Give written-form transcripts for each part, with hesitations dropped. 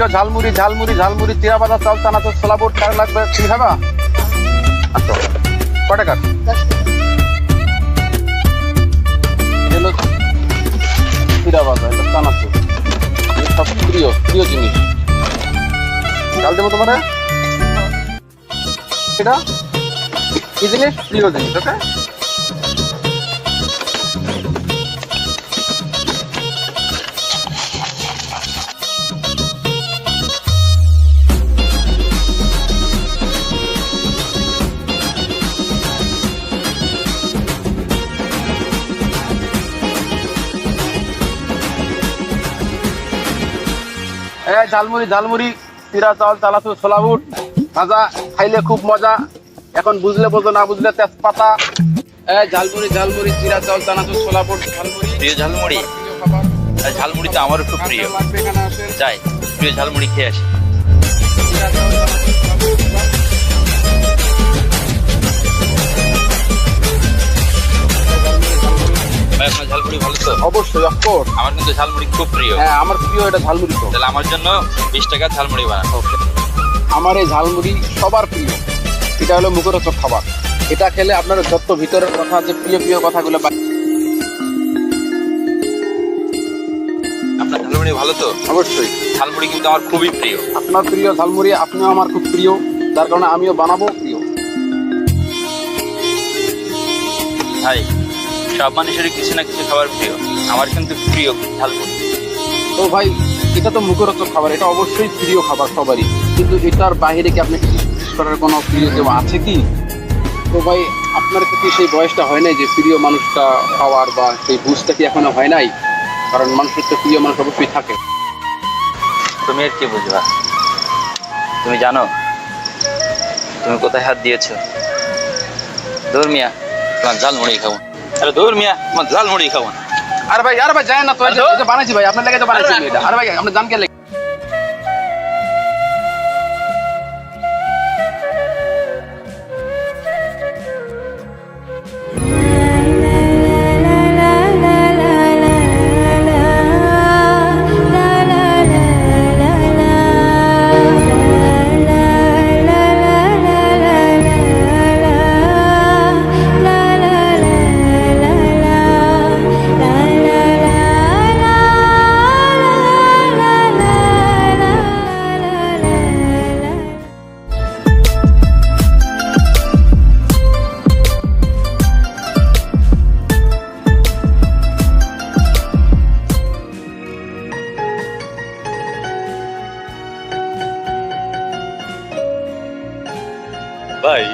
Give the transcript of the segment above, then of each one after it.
প্রিয় ঝালমুড়ি ঝালমুড়ি ঝালমুড়ি চিরা বাজার চাল চানাচুর ছোলা বুট কার লাগবে তুমি খাবা? আচ্ছা কয় টাকার? এগুলো চিরা বাজার, এটা চানাচুর, সব প্রিয় প্রিয় জিনিস। চাল দেবো তোমার, এটা কি জিনিস? প্রিয় জিনিস। ওকে, ঝালমুড়ি ঝালমুড়ি চিরা চাল চানাচুর ছোলা বুট ভাজা, খাইলে খুব মজা। এখন বুঝলে বোঝো, না বুঝলে তেজপাতা। ঝালমুড়ি ঝালমুড়ি চিরা চাল চানাচুর ছোলা বুট ঝালমুড়ি। প্রিয় ঝালমুড়ি, ঝালমুড়ি তো আমারও খুব প্রিয়। যাই প্রিয় ঝালমুড়ি খেয়ে আসি। ভাই আপনার ঝালমুড়ি ভালো তো? অবশ্যই, অফকোর্স। আমার কিন্তু ঝালমুড়ি খুব প্রিয়। হ্যাঁ, আমার প্রিয় এটা ঝালমুড়ি। তো তাহলে আমার জন্য 20 টাকা ঝালমুড়ি বানান। আমার এই ঝালমুড়ি সবার প্রিয়। এটা হলো মুখরোচক খাবার। এটা খেলে আপনার যত ভিতরের কথা আছে, প্রিয় প্রিয় কথাগুলো। আপনার ঝালমুড়ি ভালো তো? অবশ্যই। ঝালমুড়ি কিন্তু আমার খুবই প্রিয়। আপনার প্রিয় ঝালমুড়ি, আপনিও আমার খুব প্রিয়, যার কারণে আমিও বানাবো প্রিয়। ভাই সব মানুষেরই কিছু না কিছু খাবার প্রিয়, আমার কিন্তু প্রিয় ঝালমুড়ি। তো ভাই, এটা তো মুখরোচক খাবার, এটা অবশ্যই প্রিয় খাবার সবারই, কিন্তু এটার বাইরে কি আপনাকে জিজ্ঞেস করার কোনো প্রিয় কেউ আছে কি? তো ভাই, আপনার কি সেই বয়সটা হয় নাই যে প্রিয় মানুষটা পাওয়ার, বা সেই বুঝটা কি এখনো হয় নাই? কারণ মানুষের তো প্রিয় মানুষ অবশ্যই থাকে। তুমি আর কি বুঝবা? তুমি জানো তুমি কোথায় হাত দিয়েছো? দূর মিয়া, তোমার ঝালমুড়ি খাবো। আরে দূর মিয়া, তোমার ঝালমুড়ি খাবো। আরে ভাই যায় না তো, এই যে বানাইছি ভাই, আপনার লেগে তো বানাইছি আমি এটা। আরে ভাই, আপনি জান কে লেগে? ভাই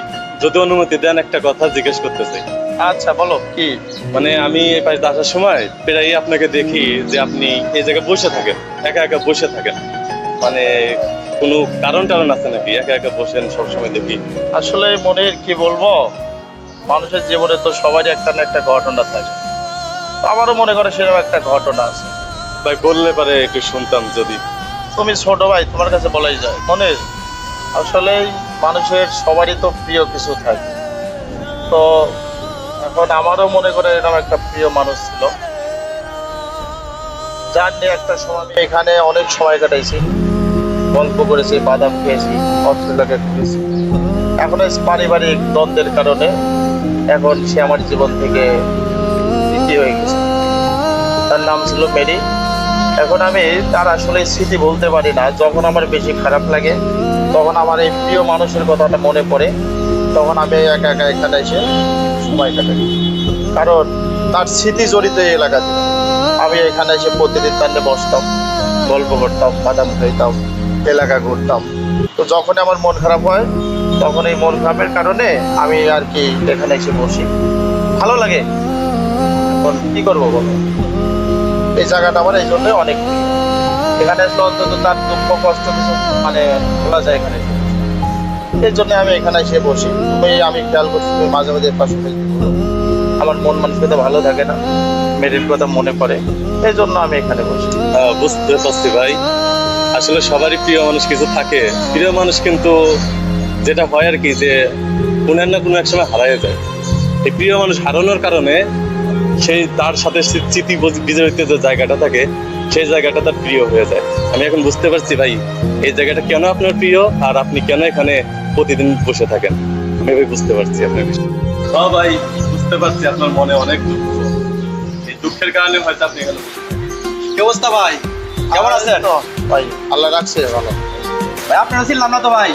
যদি অনুমতি দেন, একটা কথা জিজ্ঞেস করতে চাই। আচ্ছা বলো, কি? মানে আমি এই পাশে আসার সময় প্রায় আপনাকে দেখি যে আপনি এই জায়গায় বসে থাকেন, একা একা বসে থাকেন। মানে কোনো কারণ আছে নাকি একা একা বসেন সবসময় দেখি? আসলে মনের কি বলবো, মানুষের জীবনে তো সবারই একটা না একটা ঘটনা থাকে। আমারও মনে করে সেরকম একটা ঘটনা আছে। ভাই বললে পারে একটু শুনতাম যদি। তুমি ছোট ভাই, তোমার কাছে বলাই যায়। মনের আসলে মানুষের সবারই তো প্রিয় কিছু থাকে। তো এখন আমারও মনে করে এরকম একটা প্রিয় মানুষ ছিল, যার নিয়ে একটা সময় আমি এখানে অনেক সময় কাটাইছি, গল্প করেছি, বাদাম খেয়েছি, অস্ট্রেলিয়াকে ঘুরেছি। এখন এই পারিবারিক দ্বন্দ্বের কারণে এখন সে আমার জীবন থেকে স্মৃতি হয়ে গেছে। তার নাম ছিল মেরি। এখন আমি তার আসলে স্মৃতি বলতে পারি না। যখন আমার বেশি খারাপ লাগে, তখন আমার এই প্রিয় মানুষের কথাটা মনে পড়ে, তখন আমি একা একা এখানে এসে সময় কাটাই। কারণ তার স্মৃতি জড়িত এই এলাকাতে। আমি এখানে এসে প্রতিদিন তান্ডে বসতাম, গল্প করতাম, বাদাম খাইতাম, এলাকা ঘুরতাম। তো যখন আমার মন খারাপ হয়, তখন এই মন খারাপের কারণে আমি আর কি এখানে এসে বসি, ভালো লাগে। এখন কি করবো বলো, এই জায়গাটা আমার এই জন্য অনেক প্রিয়। এখানে আসলে অন্তত তার দুঃখ কষ্ট কিছু মানে বলা যায় এখানে। এই জন্য আমি এখানে এসে বসি। আমি খেয়াল করছি তুমি মাঝে মাঝে পাশে আমার মন মানসিকতা ভালো থাকে না, মেরির কথা মনে পড়ে, এই জন্য আমি এখানে বসি। বুঝতে পারছি ভাই, আসলে সবারই প্রিয় মানুষ কিছু থাকে। প্রিয় মানুষ কিন্তু যেটা হয় আর কি, যে কোনো না কোনো এক সময় হারায় যায়। এই প্রিয় মানুষ হারানোর কারণে সেই তার সাথে স্মৃতি বিজড়িত যে জায়গাটা থাকে, সেই জায়গাটা তার প্রিয় হয়ে যায়। আমি এখন বুঝতে পারছি ভাই এই জায়গাটা কেন আপনার প্রিয় আর আপনি কেন এখানে প্রতিদিন বসে থাকেন। আমি ভাই বুঝতে পারছি আপনার বিষয়। হ্যাঁ ভাই, বুঝতে পারছি আপনার মনে অনেক দুঃখ। এই দুঃখের কারণে হয়তো আপনি এখানে বসে থাকেন। কি অবস্থা ভাই, কেমন আছেন? তো ভাই আল্লাহ রাখছে ভালো। ভাই আপনারা ছিলাম না তো ভাই,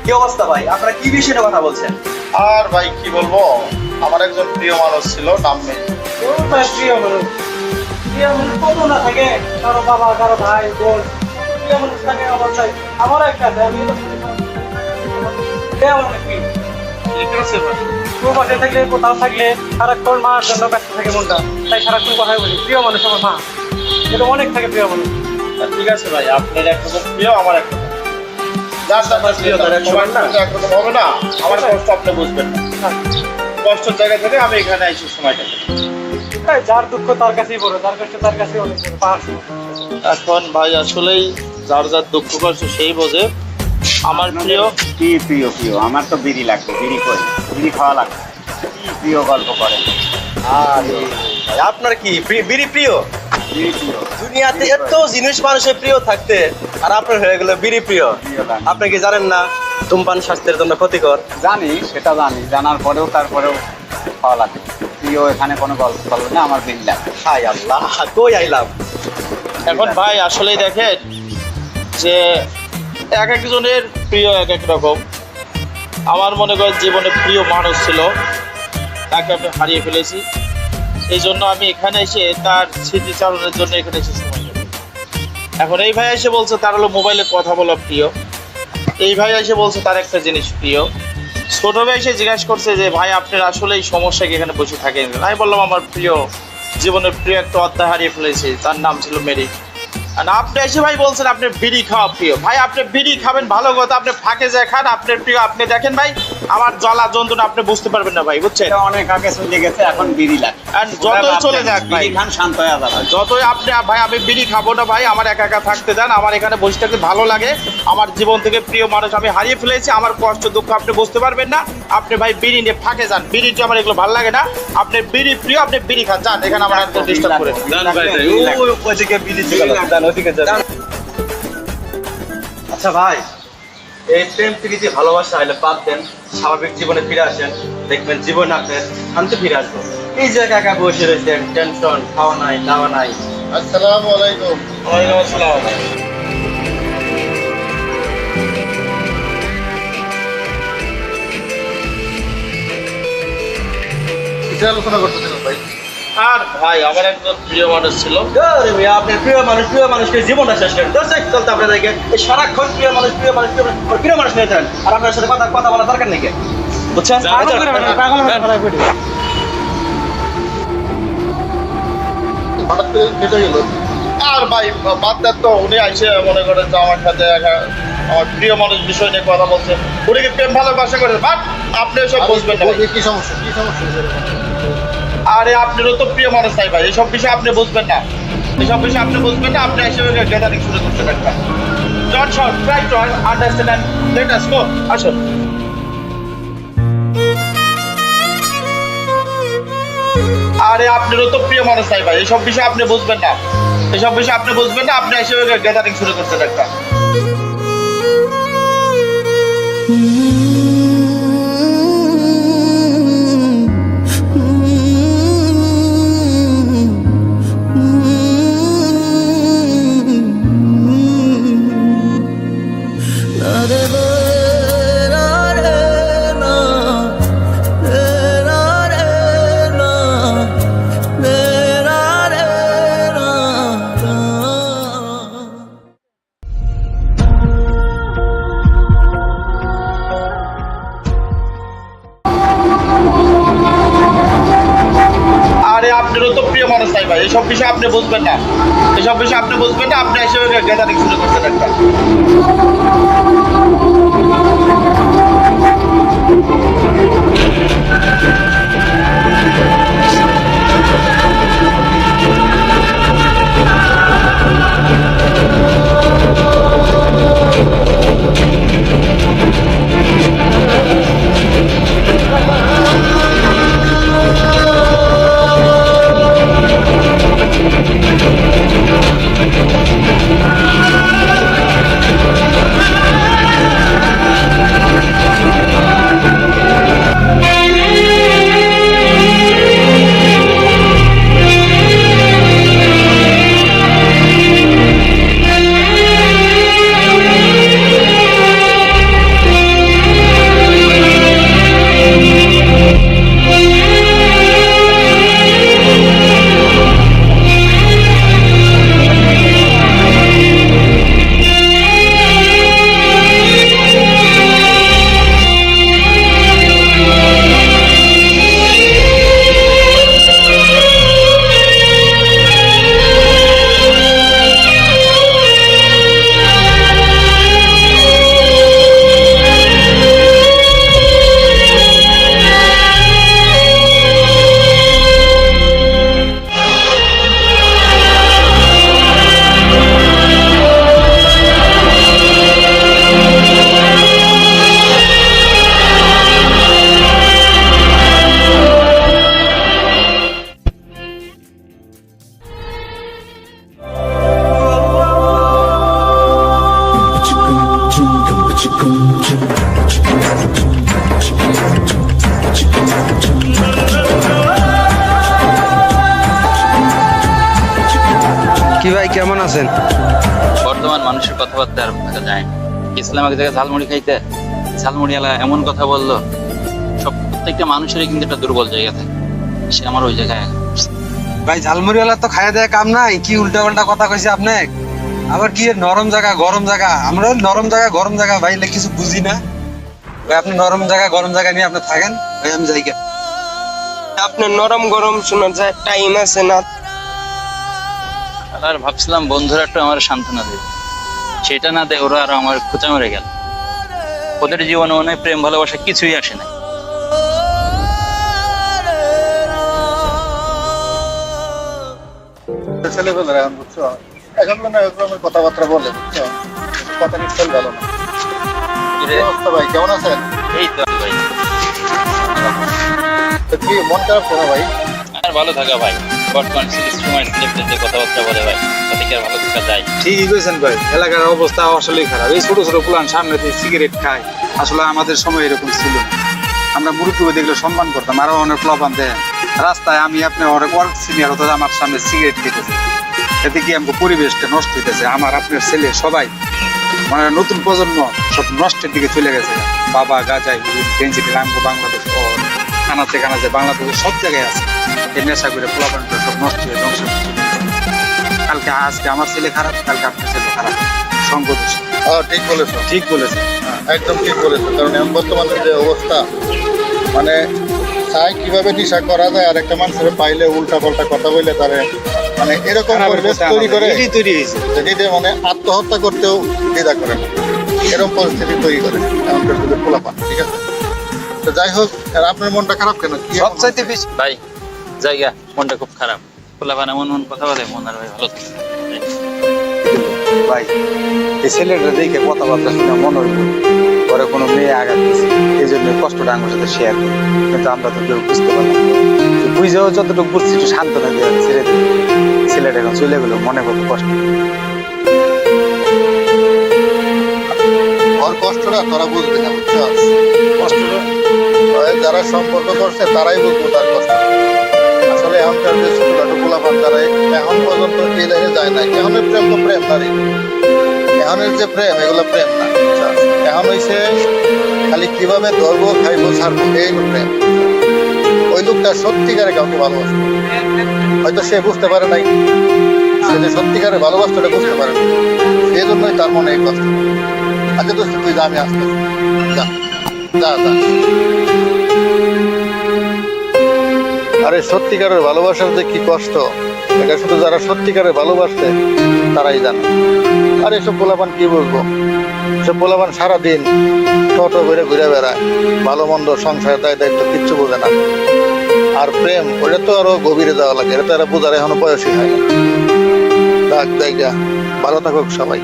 কি অবস্থা ভাই, আপনারা কি বিষয়ে কথা বলছেন? আর ভাই কি বলবো, আমার একজন প্রিয় মানুষ ছিল, নাম নেই। প্রিয় মানুষ কত না থাকে, কারো বাবা কারো ভাই বোন, প্রিয় মানুষ থাকে আমার চাই। আমার একটা আছে, আমি প্রবাসে থাকলে কোথাও থাকলে সারাক্ষণ মার জন্য ব্যস্ত থাকে মনটা, তাই সারাক্ষণ কথাই বলি। প্রিয় মানুষ আমার মা, এটা অনেক থাকে প্রিয় মানুষ। ঠিক আছে ভাই, আপনার একরকম প্রিয়, আমার একরকম। যার যার প্রিয় তার সবার না একরকম হবে না। আমার কষ্ট আপনি বুঝবেন না। কষ্টের জায়গা থেকে আমি এখানে এসে সময় কাটাই। তাই যার দুঃখ তার কাছেই বড়, যার কষ্ট তার কাছেই অনেক বড়, পাহাড় সমান। এখন ভাই আসলেই যার যার দুঃখ কষ্ট সেই বোঝে। আমার প্রিয় কি প্রিয় আমার তো বিড়ি লাগবে, বিড়ি কই, বিড়ি খাওয়া লাগবে। কি প্রিয় গল্প করেন? আরে ভাই, আপনার কি বিড়ি প্রিয়? বিড়ি প্রিয়, দুনিয়াতে এত জিনিস মানুষের প্রিয় থাকতে আর আপনার হয়ে গেল বিড়ি প্রিয়। প্রিয় লাগে। আপনি কি জানেন না ধূমপান স্বাস্থ্যের জন্য ক্ষতিকর? জানি, সেটা জানি, জানার পরেও তারপরেও খাওয়া লাগে। প্রিয় এখানে কোনো গল্প করবে না, আমার বিড়ি লাগবে। হাই আল্লাহ, কই আইলাম। এখন ভাই আসলেই দেখেন যে এক একজনের প্রিয় এক এক রকম। আমার মনে করেন জীবনে প্রিয় মানুষ ছিল, তাকে আমি হারিয়ে ফেলেছি। এই জন্য আমি এখানে এসে তার স্মৃতিচারণের জন্য এখানে এসে সময় কাটাই। এখন এই ভাই এসে বলছে তার হলো মোবাইলে কথা বলা প্রিয়। এই ভাই এসে বলছে তার একটা জিনিস প্রিয়। ছোট ভাই এসে জিজ্ঞাসা করছে যে ভাই আপনার আসলে এই সমস্যা কি এখানে বসে থাকেন? আমি বললাম আমার প্রিয় জীবনের প্রিয় একটা অধ্যায় হারিয়ে ফেলেছি, তার নাম ছিল মেরি। আর আপনি এসে ভাই বলছেন আপনার বিড়ি খাওয়া প্রিয়। ভাই আপনি বিড়ি খাবেন ভালো কথা, আপনি ফাঁকে যায় খান, আপনার প্রিয়। আপনি দেখেন ভাই আমার জ্বালা যন্ত্রণা আপনি বুঝতে পারবেন না ভাই, বুঝছেন? এটা অনেক আগে চলে গেছে, এখন বিড়ি লাগে। আর যতই চলে যাক ভাই, বিড়ি খান, শান্ত হয়ে যাবে। যতই আপনি ভাই আমি বিড়ি খাবো না ভাই, আমার একা একা থাকতে দেন। আমার এখানে বসে থাকতে ভালো লাগে। আমার জীবন থেকে প্রিয় মানুষ আমি হারিয়ে ফেলেছি। আমার কষ্ট দুঃখ আপনি বুঝতে পারবেন না। আপনি ভাই বিড়ি নিয়ে ফাঁকে যান, বিড়িটি আমার এগুলো ভালো লাগে না। আপনি বিড়ি প্রিয়, আপনি বিড়ি খান, যান এখানে আমার একদম ডিস্টার্ব করে। যান ভাই, যাই। ওইদিকে বিড়ি যান, ওইদিকে যান। আচ্ছা ভাই, এই প্রেম প্রীতি ভালোবাসা হলে বাদ দেন, স্বাভাবিক জীবনে ফিরে আসেন, দেখবেন জীবন আপনার শান্তি ফিরে আসবো। এই যে একা একা বসে রয়েছেন, টেনশন, খাওয়া নাই দাওয়া নাই। আসসালামু আলাইকুম। ওয়ালাইকুম আসসালাম। কিসের আলোচনা করতেছিলেন ভাই? আর ভাই আমার একজন প্রিয় মানুষ ছিল। আরে ভাই, আপনার প্রিয় মানুষকে জীবনটা শেষ করেন। দর্শক চলতে আপনাদেরকে এই সারাক্ষণ প্রিয় মানুষ প্রিয় মানুষ নিয়ে যান, আর আপনার সাথে কথা বলার দরকার নেই, বুঝছেন? পাগল করে ফেলে, পাগল করে ফেলে, ফেলে। হঠাৎ করে কেটে গেল। আর ভাই বাদ দেন তো, উনি আইসে মনে করেন যে আমার সাথে আমার প্রিয় মানুষ বিষয় নিয়ে কথা বলছে। উনি কি প্রেম ভালোবাসা করে? বাট আপনি এসব বুঝবেন না। কি সমস্যা? আরে আপনারও তো প্রিয় মানুষ নাই ভাই, এইসব বিষয় আপনি বুঝবেন না। এসব বিষয় আপনি বুঝবেন না। আপনি এসে গ্যাদারিং শুরু করছেন একটা। Don't shout, try to understand and let us go. আসুন। আরে আপনারও তো প্রিয় মানুষ নাই ভাই, এইসব বিষয় আপনি বুঝবেন না। এসব বিষয় আপনি বুঝবেন না। আপনি এসে গ্যাদারিং শুরু করছেন একটা। আরে আপনারও তো প্রিয় মানুষ নাই ভাই, এইসব বিষয় আপনি বুঝবেন না। এসব বিষয় আপনি বুঝবেন না। আপনি এসে গ্যাদারিং শুরু করছেন একটা। কি ভাই কেমন আছেন? বর্তমান মানুষের কথাবার্তা আর থাকা যায় না। ইসলাম এক জায়গায় ঝালমুড়ি খাইতে, ঝালমুড়িওয়ালা এমন কথা বললো, সব প্রত্যেকটা মানুষেরই কিন্তু একটা দুর্বল জায়গা থাকে। সে আমার ওই জায়গায় ভাই ঝালমুড়িওয়ালা তো খাইয়া দেয়া কাম নাই, কি উল্টা পাল্টা কথা কইছে আপনি। আবার কি নরম জায়গা গরম জায়গা, আমরা নরম জায়গা গরম জায়গা ভাই কিছু বুঝি না। ভাই আপনি নরম জায়গা গরম জায়গা নিয়ে আপনি থাকেন, ভাই আমি যাই। আপনার নরম গরম শোনার যায় টাইম আছে না। আর ভাবছিলাম বন্ধুরা একটু আমার সান্ত্বনা দেবে, সেটা না দেয় ওরা আরো আমার খোঁচা মেরে গেল। ওদের জীবনে অনেক প্রেম ভালোবাসা কিছুই আসে না। ছেলেবেলারা এখন বুঝছো, এখন না এরকমের কথাবার্তা বলে, বুঝছো, কথা নিশ্চয় ভালো না। কি অবস্থা ভাই, কেমন আছেন? এই তো ভাই, তো কি মন খারাপ কেন ভাই? আর ভালো থাকা ভাই, বর্তমান সময় ছেলেপেলে যে কথাবার্তা বলে ভাই, তাতে কি আর ভালো থাকা যায়? ঠিকই কইছেন ভাই, এলাকার অবস্থা আসলেই খারাপ। এই ছোট ছোট পুলান সামনে দিয়ে সিগারেট খায়, আসলে আমাদের সময় এরকম ছিল না। আমরা মুরব্বী দেখলে সম্মান করতাম, আরো অনেক প্লাবান দেন রাস্তায়। আমি আপনি অনেক ওয়ার্ক সিনিয়র হতো, আমার সামনে সিগারেট খেতেছে, এতে কি আমাকে পরিবেশটা নষ্ট হইতেছে। আমার আপনার ছেলে সবাই মানে নতুন প্রজন্ম সব নষ্টের দিকে চলে গেছে। বাবা গাজাই ডেন্সিটি রামগো বাংলাদেশ কানাচে কানাচে বাংলাদেশের সব জায়গায় আছে। এই নেশা করে পোলাপানটা সব নষ্ট হয়ে ধ্বংস হয়ে চলে গেছে। কালকে আজকে আমার ছেলে খারাপ, কালকে আপনার ছেলে খারাপ, সঙ্গ দোষ। ঠিক বলেছো, ঠিক বলেছে, একদম ঠিক বলেছো। কারণ এখন বর্তমানে যে অবস্থা, মানে চাই কিভাবে নেশা করা যায়, আর একটা মানুষের পাইলে উল্টা পাল্টা কথা বললে তারে মানে এরকম পরিবেশ তৈরি করে, তৈরি হয়েছে যেটিতে মানে আত্মহত্যা করতেও দ্বিধা করে না, এরকম পরিস্থিতি তৈরি করে এমনকার যুগের পোলাপান। ঠিক আছে, তো যাই হোক, আর আপনার মনটা খারাপ কেন? কি এমন সবচাইতে বেশি ভাই জায়গা মনটা খুব খারাপ। পোলাপান এমন মন কথা বলে, মন আর ভাই ভালো থাকে না। ভাই এই ছেলেটা দেখে কথাবার্তা শুনে মনে হইল পরে কোনো মেয়ে আঘাত দিচ্ছে, এই জন্য কষ্টটা আমার সাথে শেয়ার করি। কিন্তু আমরা তো কেউ বুঝতে পারলাম না। বুঝেও যতটুকু বুঝছি একটু সান্ত্বনা দেওয়া ছেড়ে দিই। ছেলেটা এখন চলে গেলো, মনে কত কষ্ট। ওর কষ্টটা তোরা বুঝবি না, বুঝছো? কষ্টটা যারা সম্পর্ক করছে তারাই বুঝবো তার কষ্ট। আসলে এখনকার যে ছোটখাটো পোলাপান, তারা এখন পর্যন্ত এই লাইনে যায় না। এখনের প্রেম তো প্রেম না রে, এখনের যে প্রেম এগুলো প্রেম না। এখন হইছে খালি কিভাবে ধরবো খাইবো ছাড়বো, এই প্রেম। ওই লোকটা সত্যিকারে কাউকে ভালোবাসতো, হয়তো সে বুঝতে পারে নাই, সে যে সত্যিকারে ভালোবাসতোটা বুঝতে পারে না, সেই জন্যই তার মনে এই কষ্ট। আচ্ছা দোস্ত, তুই যা, আমি আসতে যা যা যা। আরে সত্যিকারের ভালোবাসার যে কি কষ্ট, এটা শুধু যারা সত্যিকারের ভালোবাসছে তারাই জানে। আর এসব পোলাপান কি বলবো, সব পোলাপান সারাদিন টোটো ঘুরে ঘুরে বেড়ায়, ভালো মন্দ সংসারের দায় দায়িত্ব কিচ্ছু বোঝে না। আর প্রেম, ওটা তো আরো গভীরে যাওয়া লাগে, এটা তো এরা বোঝার এখনো বয়সই হয় না। দেখ জায়গা, ভালো থাকুক সবাই।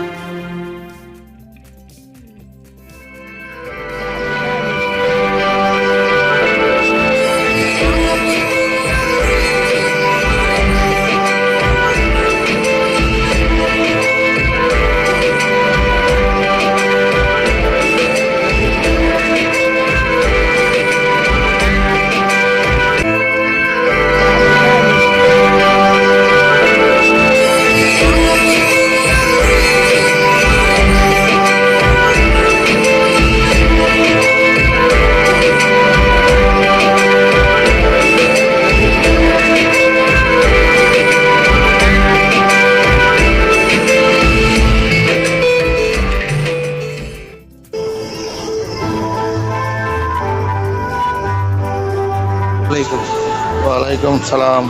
ওয়ালাইকুম সালাম।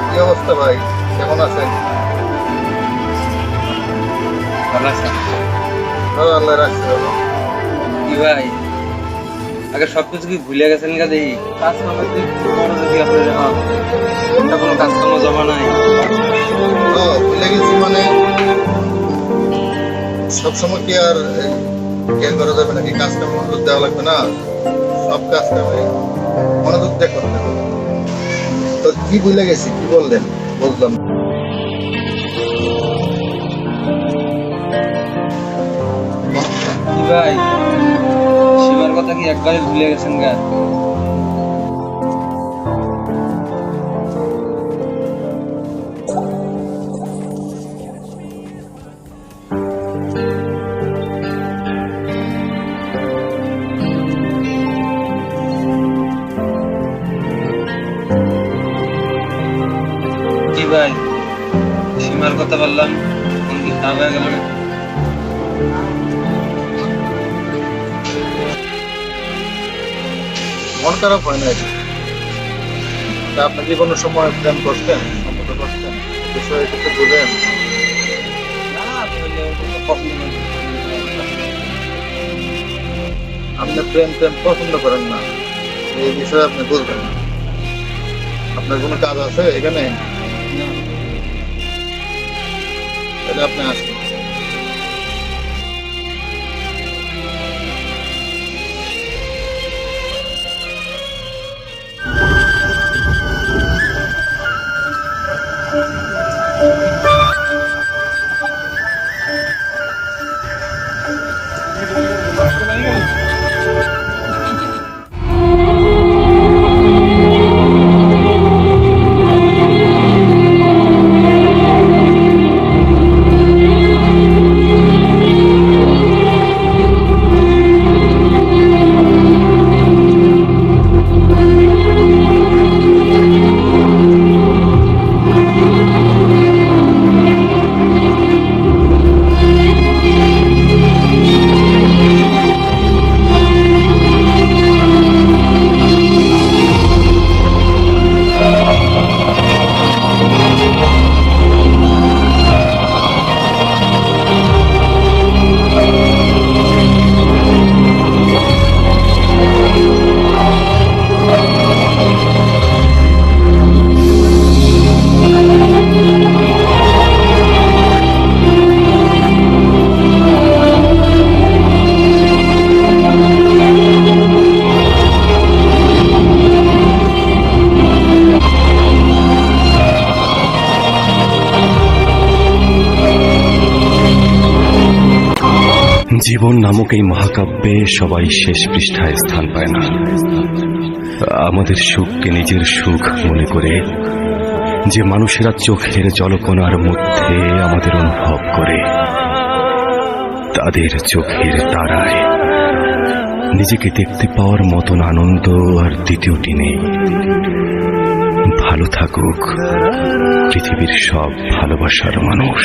কি অবস্থা ভাই, কেমন আছেন? ভালো আছেন? আল্লাহ রাখছে ভালো। কি ভাই আগে সবকিছু কি ভুলে গেছেন গা? দেখি কাজ কামে যদি আপনার এখন কোনো কাজ কামে জমা নাই। ভুলে গেছি মানে সবসময় কি আর জ্ঞান করা যাবে নাকি? কাজ কামে মনোযোগ দেওয়া লাগবে না? সব কাজ কামে মনোযোগ দিয়ে করতে হবে। তো কি ভুলে গেছি, কি বললেন? বুঝলাম। ভাই সীমার কথা কি একবারে ভুলে গেছেন গা? কি ভাই সীমার কথা বললাম মন কি খারাপ হয়ে গেল? মন খারাপ হয় না এটা। তা আপনি কি কোনো সময় প্রেম করতেন, সম্পর্ক করতেন, বিষয়ে কিছু বুঝেন? না আসলে ওটা পছন্দ করি না। আপনি প্রেম পছন্দ করেন না, এই বিষয়ে আপনি বুঝবেন না। আপনার কোনো কাজ আছে এখানে? তাহলে আপনি আসুন। জীবন নামক এই মহাকাব্যে সবাই শেষ পৃষ্ঠায় স্থান পায় না। আমাদের সুখকে নিজের সুখ মনে করে যে মানুষেরা চোখের জলকণার মধ্যে আমাদের অনুভব করে, তাদের চোখের তারায় নিজেকে দেখতে পাওয়ার মতন আনন্দ আর দ্বিতীয়টি নেই। ভালো থাকুক পৃথিবীর সব ভালোবাসার মানুষ।